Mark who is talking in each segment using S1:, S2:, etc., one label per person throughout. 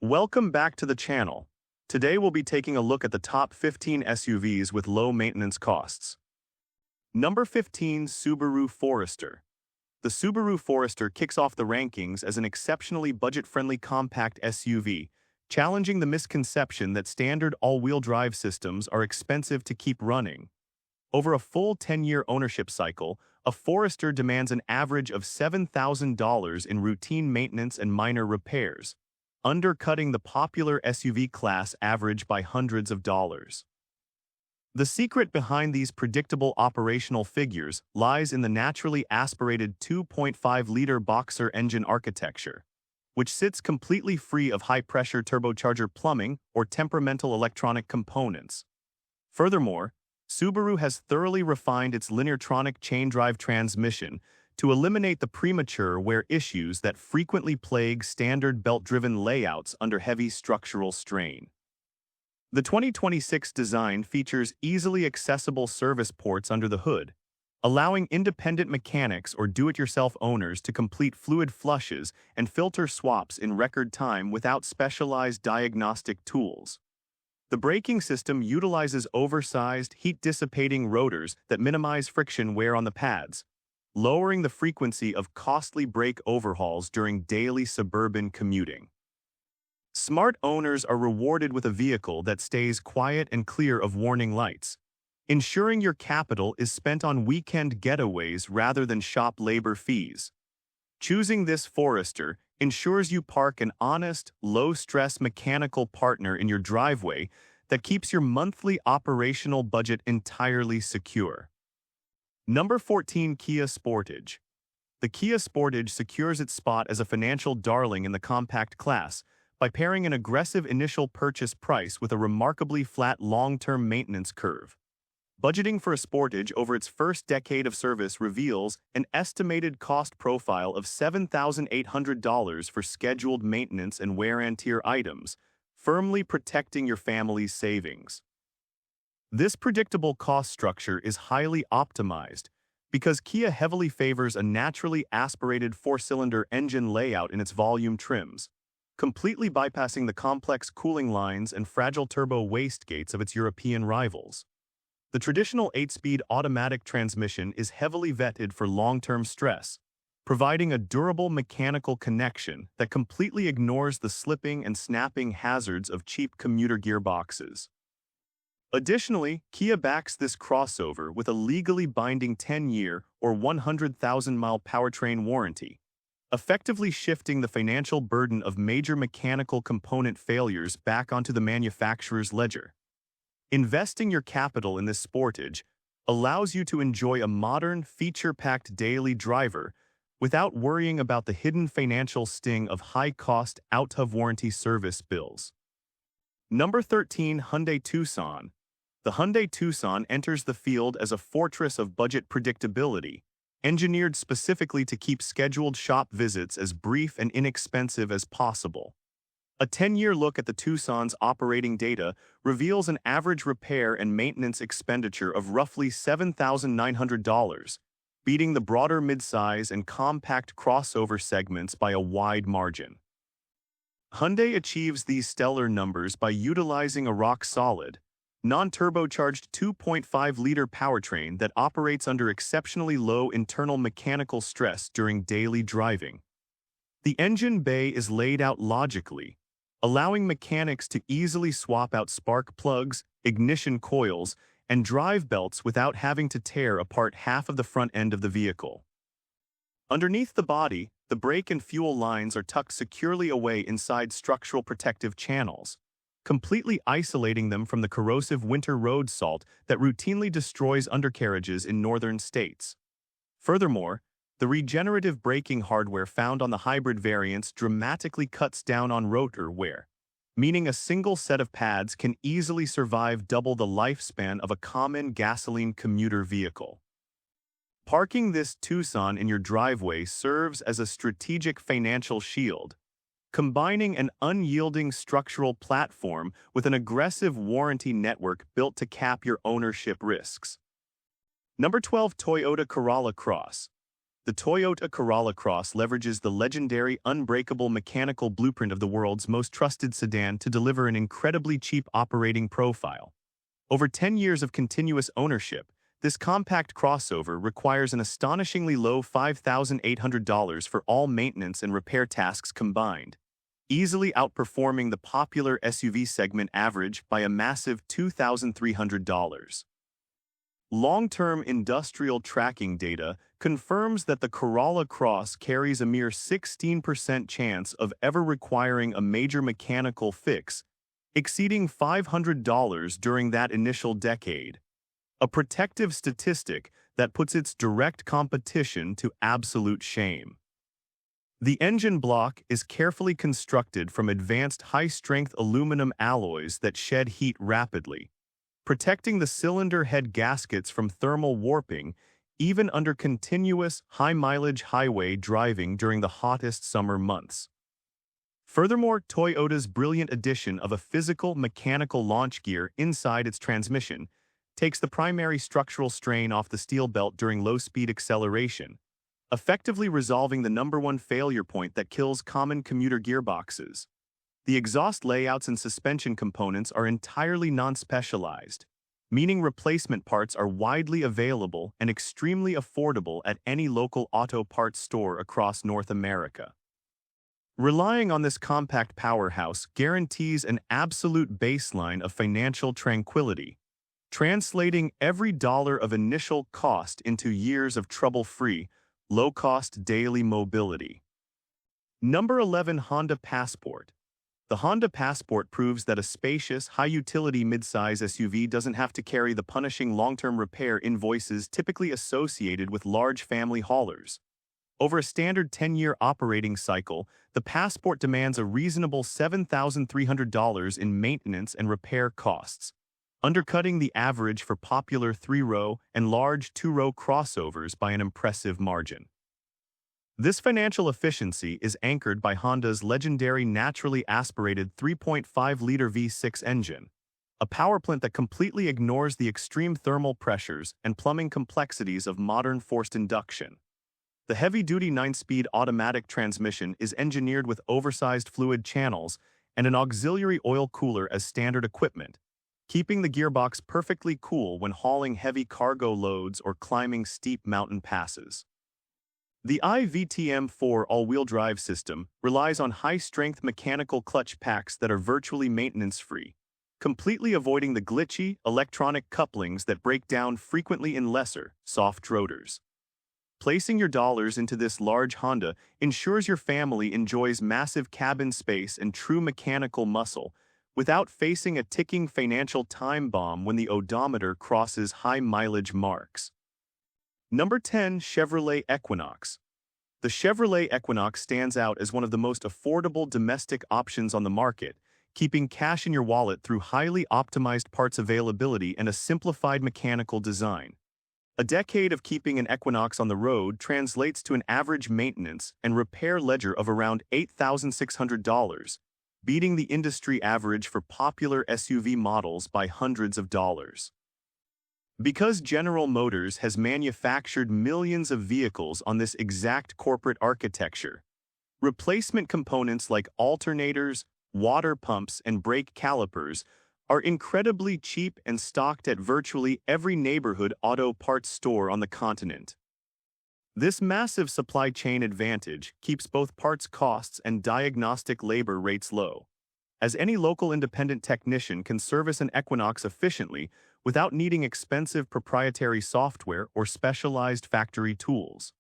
S1: Welcome back to the channel. Today we'll be taking a look at the top 15 SUVs with low maintenance costs. Number 15, Subaru Forester. The Subaru Forester kicks off the rankings as an exceptionally budget-friendly compact SUV, challenging the misconception that standard all-wheel drive systems are expensive to keep running. Over a full 10-year ownership cycle, a Forester demands an average of $7,000 in routine maintenance and minor repairs, undercutting the popular SUV class average by hundreds of dollars. The secret behind these predictable operational figures lies in the naturally aspirated 2.5-liter Boxer engine architecture, which sits completely free of high-pressure turbocharger plumbing or temperamental electronic components. Furthermore, Subaru has thoroughly refined its lineartronic chain-drive transmission to eliminate the premature wear issues that frequently plague standard belt-driven layouts under heavy structural strain. The 2026 design features easily accessible service ports under the hood, allowing independent mechanics or do-it-yourself owners to complete fluid flushes and filter swaps in record time without specialized diagnostic tools. The braking system utilizes oversized, heat-dissipating rotors that minimize friction wear on the pads, lowering the frequency of costly brake overhauls during daily suburban commuting. Smart owners are rewarded with a vehicle that stays quiet and clear of warning lights, ensuring your capital is spent on weekend getaways rather than shop labor fees. Choosing this Forester ensures you park an honest, low-stress mechanical partner in your driveway that keeps your monthly operational budget entirely secure. Number 14, Kia Sportage. The Kia Sportage secures its spot as a financial darling in the compact class by pairing an aggressive initial purchase price with a remarkably flat long-term maintenance curve. Budgeting for a Sportage over its first decade of service reveals an estimated cost profile of $7,800 for scheduled maintenance and wear-and-tear items, firmly protecting your family's savings. This predictable cost structure is highly optimized because Kia heavily favors a naturally aspirated four-cylinder engine layout in its volume trims, completely bypassing the complex cooling lines and fragile turbo wastegates of its European rivals. The traditional 8-speed automatic transmission is heavily vetted for long-term stress, providing a durable mechanical connection that completely ignores the slipping and snapping hazards of cheap commuter gearboxes. Additionally, Kia backs this crossover with a legally binding 10-year or 100,000-mile powertrain warranty, effectively shifting the financial burden of major mechanical component failures back onto the manufacturer's ledger. Investing your capital in this Sportage allows you to enjoy a modern, feature-packed daily driver without worrying about the hidden financial sting of high-cost out-of-warranty service bills. Number 13, Hyundai Tucson. The Hyundai Tucson enters the field as a fortress of budget predictability, engineered specifically to keep scheduled shop visits as brief and inexpensive as possible. A 10-year look at the Tucson's operating data reveals an average repair and maintenance expenditure of roughly $7,900, beating the broader midsize and compact crossover segments by a wide margin. Hyundai achieves these stellar numbers by utilizing a rock-solid, non-turbocharged 2.5-liter powertrain that operates under exceptionally low internal mechanical stress during daily driving. The engine bay is laid out logically, allowing mechanics to easily swap out spark plugs, ignition coils, and drive belts without having to tear apart half of the front end of the vehicle. Underneath the body, the brake and fuel lines are tucked securely away inside structural protective channels, completely isolating them from the corrosive winter road salt that routinely destroys undercarriages in northern states. Furthermore, the regenerative braking hardware found on the hybrid variants dramatically cuts down on rotor wear, meaning a single set of pads can easily survive double the lifespan of a common gasoline commuter vehicle. Parking this Tucson in your driveway serves as a strategic financial shield, combining an unyielding structural platform with an aggressive warranty network built to cap your ownership risks. Number 12, Toyota Corolla Cross. The Toyota Corolla Cross leverages the legendary unbreakable mechanical blueprint of the world's most trusted sedan to deliver an incredibly cheap operating profile. Over 10 years of continuous ownership, this compact crossover requires an astonishingly low $5,800 for all maintenance and repair tasks combined, easily outperforming the popular SUV segment average by a massive $2,300. Long-term industrial tracking data confirms that the Corolla Cross carries a mere 16% chance of ever requiring a major mechanical fix, exceeding $500 during that initial decade. A protective statistic that puts its direct competition to absolute shame. The engine block is carefully constructed from advanced high-strength aluminum alloys that shed heat rapidly, protecting the cylinder head gaskets from thermal warping even under continuous, high-mileage highway driving during the hottest summer months. Furthermore, Toyota's brilliant addition of a physical mechanical launch gear inside its transmission takes the primary structural strain off the steel belt during low-speed acceleration, effectively resolving the #1 failure point that kills common commuter gearboxes. The exhaust layouts and suspension components are entirely non-specialized, meaning replacement parts are widely available and extremely affordable at any local auto parts store across North America. Relying on this compact powerhouse guarantees an absolute baseline of financial tranquility, translating every dollar of initial cost into years of trouble-free, low-cost daily mobility. Number 11. Honda Passport. The Honda Passport proves that a spacious, high-utility midsize SUV doesn't have to carry the punishing long-term repair invoices typically associated with large family haulers. Over a standard 10-year operating cycle, the Passport demands a reasonable $7,300 in maintenance and repair costs, undercutting the average for popular 3-row and large 2-row crossovers by an impressive margin. This financial efficiency is anchored by Honda's legendary naturally aspirated 3.5-liter V6 engine, a power plant that completely ignores the extreme thermal pressures and plumbing complexities of modern forced induction. The heavy-duty 9-speed automatic transmission is engineered with oversized fluid channels and an auxiliary oil cooler as standard equipment, keeping the gearbox perfectly cool when hauling heavy cargo loads or climbing steep mountain passes. The iVTM4 all-wheel drive system relies on high-strength mechanical clutch packs that are virtually maintenance-free, completely avoiding the glitchy, electronic couplings that break down frequently in lesser, soft rotors. Placing your dollars into this large Honda ensures your family enjoys massive cabin space and true mechanical muscle, without facing a ticking financial time bomb when the odometer crosses high-mileage marks. Number 10. Chevrolet Equinox. The Chevrolet Equinox stands out as one of the most affordable domestic options on the market, keeping cash in your wallet through highly optimized parts availability and a simplified mechanical design. A decade of keeping an Equinox on the road translates to an average maintenance and repair ledger of around $8,600, beating the industry average for popular SUV models by hundreds of dollars. Because General Motors has manufactured millions of vehicles on this exact corporate architecture, replacement components like alternators, water pumps, and brake calipers are incredibly cheap and stocked at virtually every neighborhood auto parts store on the continent. This massive supply chain advantage keeps both parts costs and diagnostic labor rates low, as any local independent technician can service an Equinox efficiently without needing expensive proprietary software or specialized factory tools.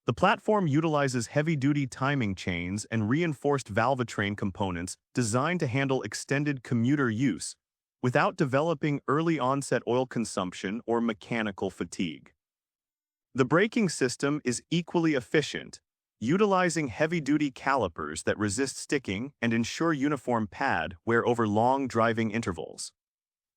S1: The platform utilizes heavy-duty timing chains and reinforced valvetrain components designed to handle extended commuter use without developing early-onset oil consumption or mechanical fatigue. The braking system is equally efficient, utilizing heavy-duty calipers that resist sticking and ensure uniform pad wear over long driving intervals.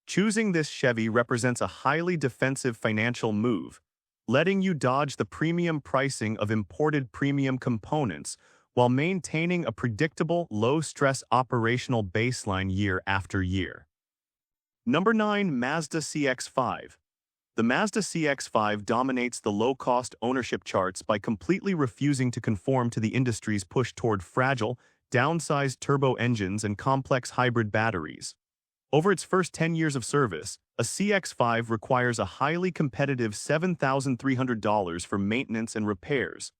S1: Choosing this Chevy represents a highly defensive financial move, letting you dodge the premium pricing of imported premium components while maintaining a predictable, low-stress operational baseline year after year. Number 9. Mazda CX-5. The Mazda CX-5 dominates the low-cost ownership charts by completely refusing to conform to the industry's push toward fragile, downsized turbo engines and complex hybrid batteries. Over its first 10 years of service, a CX-5 requires a highly competitive $7,300 for maintenance and repairs,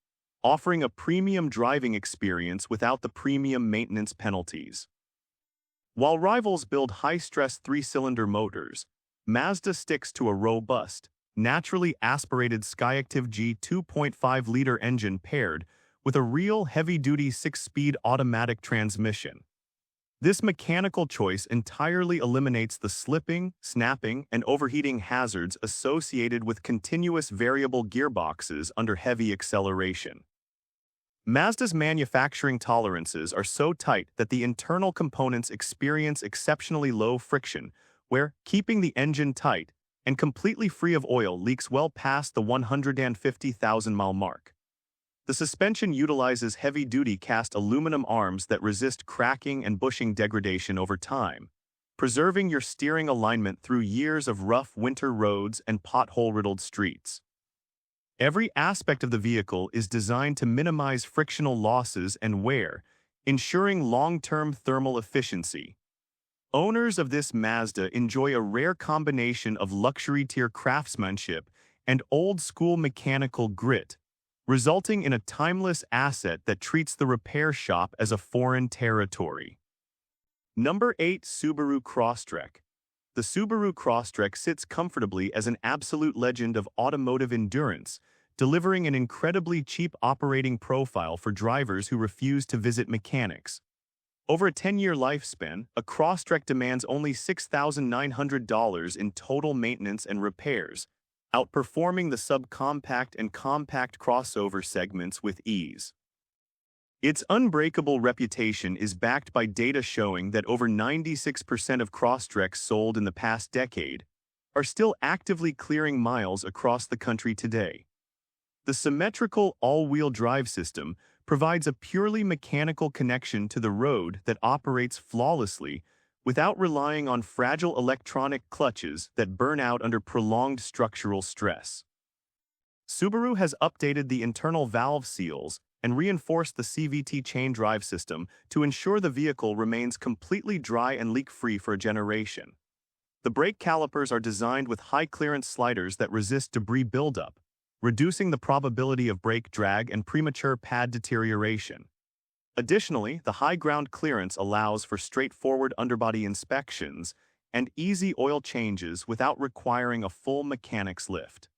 S1: offering a premium driving experience without the premium maintenance penalties. While rivals build high-stress three-cylinder motors, Mazda sticks to a robust, naturally aspirated Skyactiv G 2.5-liter engine paired with a real heavy-duty 6-speed automatic transmission. This mechanical choice entirely eliminates the slipping, snapping, and overheating hazards associated with continuous variable gearboxes under heavy acceleration. Mazda's manufacturing tolerances are so tight that the internal components experience exceptionally low friction, where keeping the engine tight and completely free of oil leaks well past the 150,000-mile mark. The suspension utilizes heavy-duty cast aluminum arms that resist cracking and bushing degradation over time, preserving your steering alignment through years of rough winter roads and pothole-riddled streets. Every aspect of the vehicle is designed to minimize frictional losses and wear, ensuring long-term thermal efficiency. Owners of this Mazda enjoy a rare combination of luxury-tier craftsmanship and old-school mechanical grit, resulting in a timeless asset that treats the repair shop as a foreign territory. Number 8. Subaru Crosstrek. The Subaru Crosstrek sits comfortably as an absolute legend of automotive endurance, delivering an incredibly cheap operating profile for drivers who refuse to visit mechanics. Over a 10-year lifespan, a Crosstrek demands only $6,900 in total maintenance and repairs, outperforming the subcompact and compact crossover segments with ease. Its unbreakable reputation is backed by data showing that over 96% of Crosstreks sold in the past decade are still actively clearing miles across the country today. The symmetrical all-wheel drive system provides a purely mechanical connection to the road that operates flawlessly without relying on fragile electronic clutches that burn out under prolonged structural stress. Subaru has updated the internal valve seals and reinforced the CVT chain drive system to ensure the vehicle remains completely dry and leak-free for a generation. The brake calipers are designed with high-clearance sliders that resist debris buildup, reducing the probability of brake drag and premature pad deterioration. Additionally, the high ground clearance allows for straightforward underbody inspections and easy oil changes without requiring a full mechanic's lift.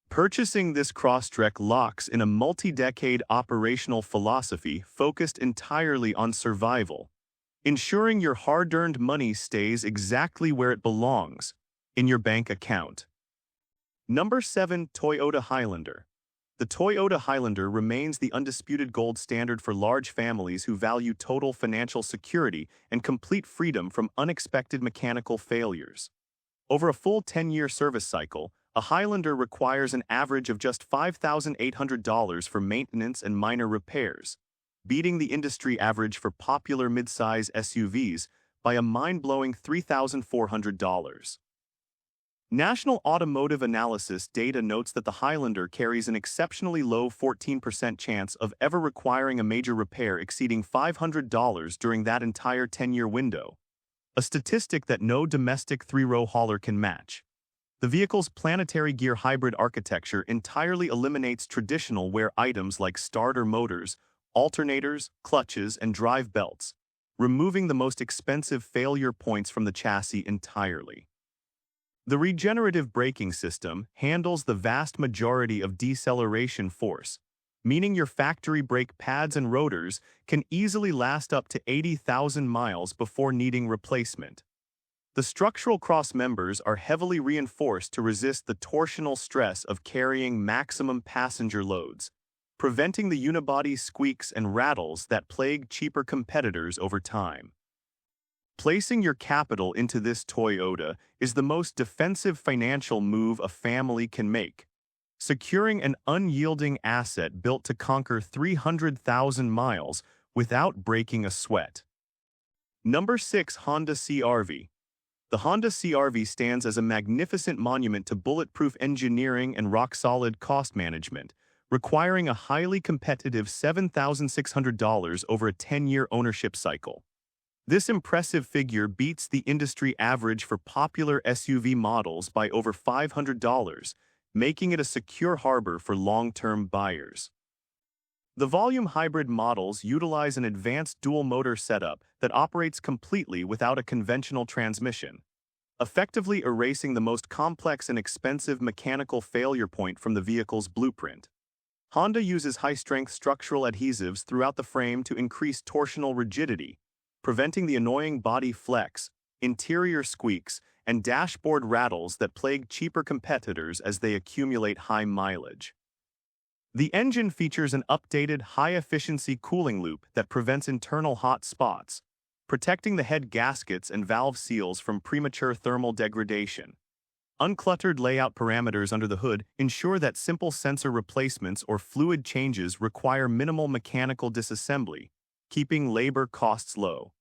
S1: Purchasing this Crosstrek locks in a multi-decade operational philosophy focused entirely on survival, ensuring your hard-earned money stays exactly where it belongs, in your bank account. Number 7. Toyota Highlander. The Toyota Highlander remains the undisputed gold standard for large families who value total financial security and complete freedom from unexpected mechanical failures. Over a full 10-year service cycle, a Highlander requires an average of just $5,800 for maintenance and minor repairs, beating the industry average for popular midsize SUVs by a mind-blowing $3,400. National Automotive Analysis data notes that the Highlander carries an exceptionally low 14% chance of ever requiring a major repair exceeding $500 during that entire 10-year window, a statistic that no domestic three-row hauler can match. The vehicle's planetary gear hybrid architecture entirely eliminates traditional wear items like starter motors, alternators, clutches, and drive belts, removing the most expensive failure points from the chassis entirely. The regenerative braking system handles the vast majority of deceleration force, meaning your factory brake pads and rotors can easily last up to 80,000 miles before needing replacement. The structural cross members are heavily reinforced to resist the torsional stress of carrying maximum passenger loads, preventing the unibody squeaks and rattles that plague cheaper competitors over time. Placing your capital into this Toyota is the most defensive financial move a family can make, securing an unyielding asset built to conquer 300,000 miles without breaking a sweat. Number 6. Honda CR-V. The Honda CR-V stands as a magnificent monument to bulletproof engineering and rock-solid cost management, requiring a highly competitive $7,600 over a 10-year ownership cycle. This impressive figure beats the industry average for popular SUV models by over $500, making it a secure harbor for long-term buyers. The volume hybrid models utilize an advanced dual-motor setup that operates completely without a conventional transmission, effectively erasing the most complex and expensive mechanical failure point from the vehicle's blueprint. Honda uses high-strength structural adhesives throughout the frame to increase torsional rigidity, preventing the annoying body flex, interior squeaks, and dashboard rattles that plague cheaper competitors as they accumulate high mileage. The engine features an updated high-efficiency cooling loop that prevents internal hot spots, protecting the head gaskets and valve seals from premature thermal degradation. Uncluttered layout parameters under the hood ensure that simple sensor replacements or fluid changes require minimal mechanical disassembly, keeping labor costs low.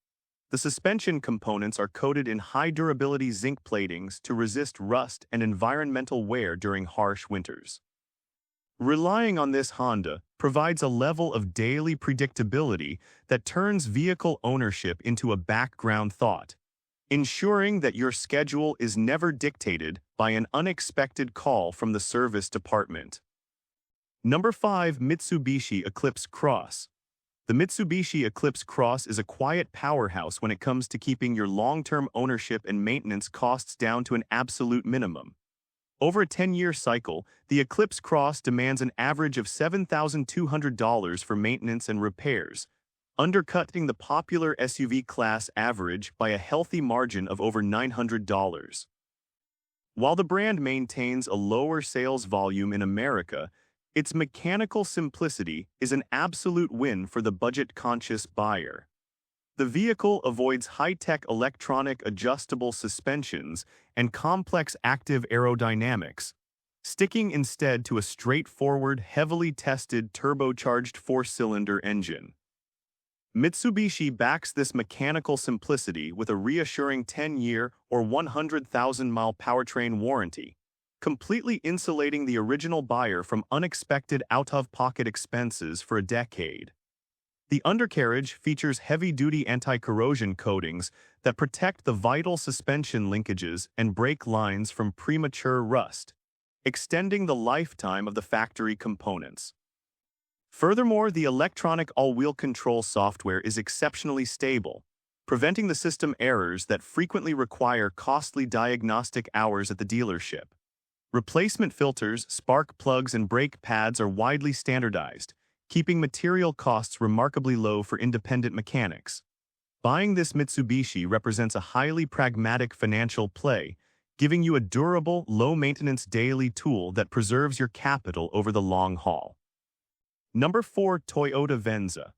S1: The suspension components are coated in high-durability zinc platings to resist rust and environmental wear during harsh winters. Relying on this, Honda provides a level of daily predictability that turns vehicle ownership into a background thought, ensuring that your schedule is never dictated by an unexpected call from the service department. Number 5. Mitsubishi Eclipse Cross. The Mitsubishi Eclipse Cross is a quiet powerhouse when it comes to keeping your long-term ownership and maintenance costs down to an absolute minimum. Over a 10-year cycle, the Eclipse Cross demands an average of $7,200 for maintenance and repairs, undercutting the popular SUV class average by a healthy margin of over $900. While the brand maintains a lower sales volume in America, its mechanical simplicity is an absolute win for the budget-conscious buyer. The vehicle avoids high-tech electronic adjustable suspensions and complex active aerodynamics, sticking instead to a straightforward, heavily tested turbocharged four-cylinder engine. Mitsubishi backs this mechanical simplicity with a reassuring 10-year or 100,000-mile powertrain warranty, completely insulating the original buyer from unexpected out-of-pocket expenses for a decade. The undercarriage features heavy-duty anti-corrosion coatings that protect the vital suspension linkages and brake lines from premature rust, extending the lifetime of the factory components. Furthermore, the electronic all-wheel control software is exceptionally stable, preventing the system errors that frequently require costly diagnostic hours at the dealership. Replacement filters, spark plugs, and brake pads are widely standardized, keeping material costs remarkably low for independent mechanics. Buying this Mitsubishi represents a highly pragmatic financial play, giving you a durable, low-maintenance daily tool that preserves your capital over the long haul. Number 4. Toyota Venza.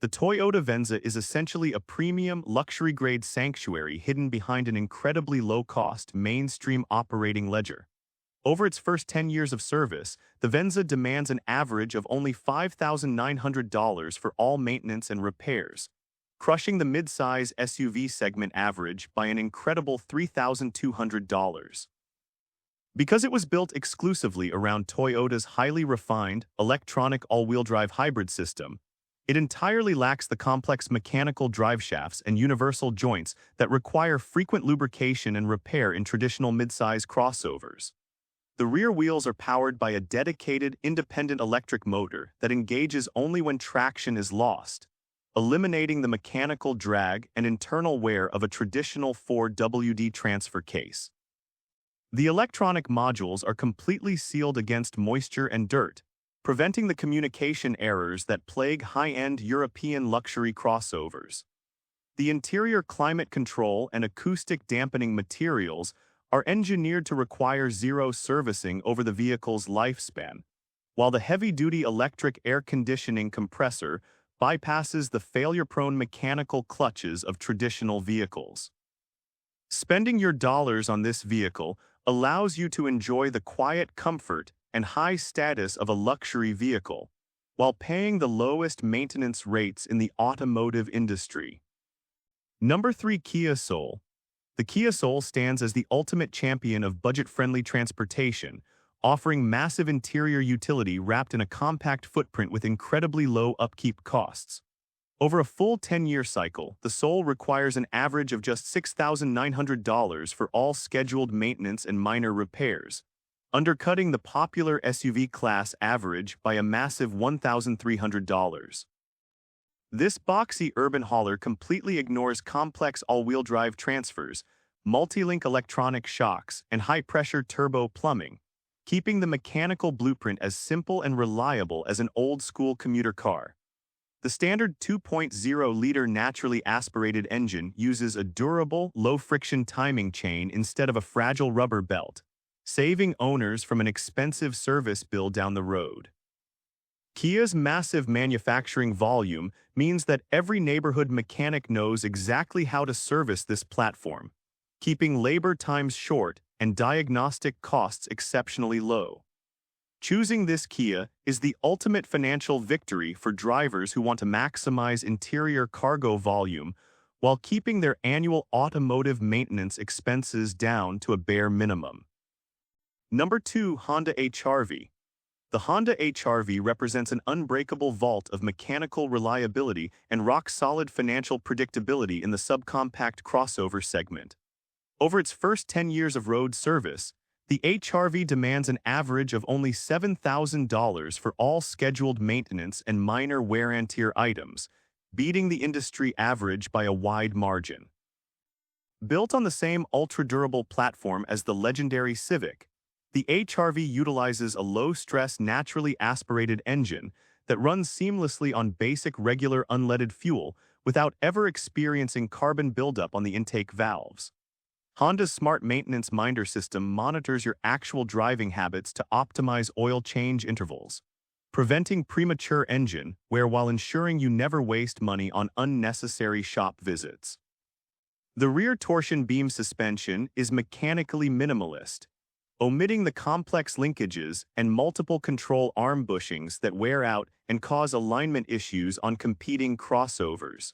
S1: The Toyota Venza is essentially a premium, luxury-grade sanctuary hidden behind an incredibly low-cost, mainstream operating ledger. Over its first 10 years of service, the Venza demands an average of only $5,900 for all maintenance and repairs, crushing the mid-size SUV segment average by an incredible $3,200. Because it was built exclusively around Toyota's highly refined, electronic all-wheel drive hybrid system, it entirely lacks the complex mechanical driveshafts and universal joints that require frequent lubrication and repair in traditional mid-size crossovers. The rear wheels are powered by a dedicated, independent electric motor that engages only when traction is lost, eliminating the mechanical drag and internal wear of a traditional 4WD transfer case. The electronic modules are completely sealed against moisture and dirt, preventing the communication errors that plague high-end European luxury crossovers. The interior climate control and acoustic dampening materials are engineered to require zero servicing over the vehicle's lifespan, while the heavy-duty electric air conditioning compressor bypasses the failure-prone mechanical clutches of traditional vehicles. Spending your dollars on this vehicle allows you to enjoy the quiet comfort and high status of a luxury vehicle, while paying the lowest maintenance rates in the automotive industry. Number 3. Kia Soul. The Kia Soul stands as the ultimate champion of budget-friendly transportation, offering massive interior utility wrapped in a compact footprint with incredibly low upkeep costs. Over a full 10-year cycle, the Soul requires an average of just $6,900 for all scheduled maintenance and minor repairs, undercutting the popular SUV class average by a massive $1,300. This boxy urban hauler completely ignores complex all-wheel drive transfers, multi-link electronic shocks, and high-pressure turbo plumbing, keeping the mechanical blueprint as simple and reliable as an old-school commuter car. The standard 2.0-liter naturally aspirated engine uses a durable, low-friction timing chain instead of a fragile rubber belt, saving owners from an expensive service bill down the road. Kia's massive manufacturing volume means that every neighborhood mechanic knows exactly how to service this platform, keeping labor times short and diagnostic costs exceptionally low. Choosing this Kia is the ultimate financial victory for drivers who want to maximize interior cargo volume while keeping their annual automotive maintenance expenses down to a bare minimum. Number 2. Honda HR-V. The Honda HR-V represents an unbreakable vault of mechanical reliability and rock-solid financial predictability in the subcompact crossover segment. Over its first 10 years of road service, the HR-V demands an average of only $7,000 for all scheduled maintenance and minor wear-and-tear items, beating the industry average by a wide margin. Built on the same ultra-durable platform as the legendary Civic, the HR-V utilizes a low-stress, naturally aspirated engine that runs seamlessly on basic regular unleaded fuel without ever experiencing carbon buildup on the intake valves. Honda's smart maintenance minder system monitors your actual driving habits to optimize oil change intervals, preventing premature engine wear while ensuring you never waste money on unnecessary shop visits. The rear torsion beam suspension is mechanically minimalist, omitting the complex linkages and multiple control arm bushings that wear out and cause alignment issues on competing crossovers.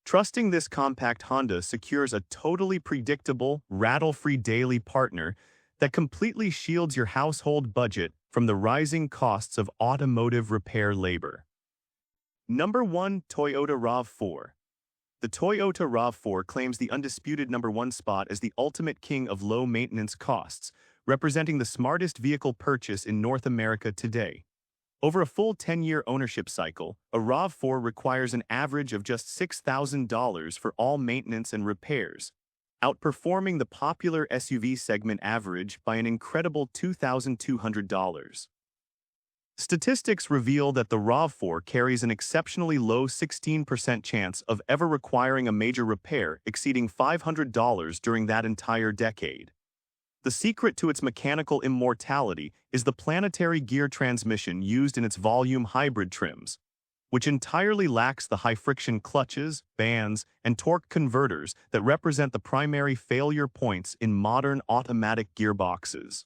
S1: Trusting this compact Honda secures a totally predictable, rattle-free daily partner that completely shields your household budget from the rising costs of automotive repair labor. Number 1. Toyota RAV4. The Toyota RAV4 claims the undisputed number 1 spot as the ultimate king of low-maintenance costs, representing the smartest vehicle purchase in North America today. Over a full 10-year ownership cycle, a RAV4 requires an average of just $6,000 for all maintenance and repairs, outperforming the popular SUV segment average by an incredible $2,200. Statistics reveal that the RAV4 carries an exceptionally low 16% chance of ever requiring a major repair exceeding $500 during that entire decade. The secret to its mechanical immortality is the planetary gear transmission used in its volume hybrid trims, which entirely lacks the high-friction clutches, bands, and torque converters that represent the primary failure points in modern automatic gearboxes.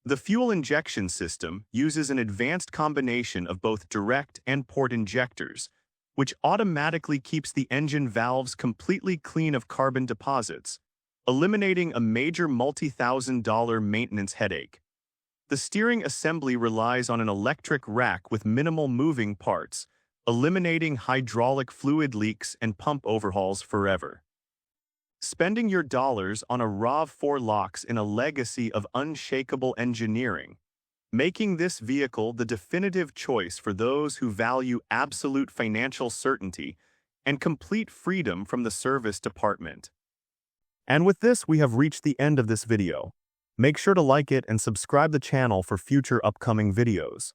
S1: The fuel injection system uses an advanced combination of both direct and port injectors, which automatically keeps the engine valves completely clean of carbon deposits, eliminating a major multi-thousand-dollar maintenance headache. The steering assembly relies on an electric rack with minimal moving parts, eliminating hydraulic fluid leaks and pump overhauls forever. Spending your dollars on a RAV4 locks in a legacy of unshakable engineering, making this vehicle the definitive choice for those who value absolute financial certainty and complete freedom from the service department. And with this, we have reached the end of this video. Make sure to like it and subscribe the channel for future upcoming videos.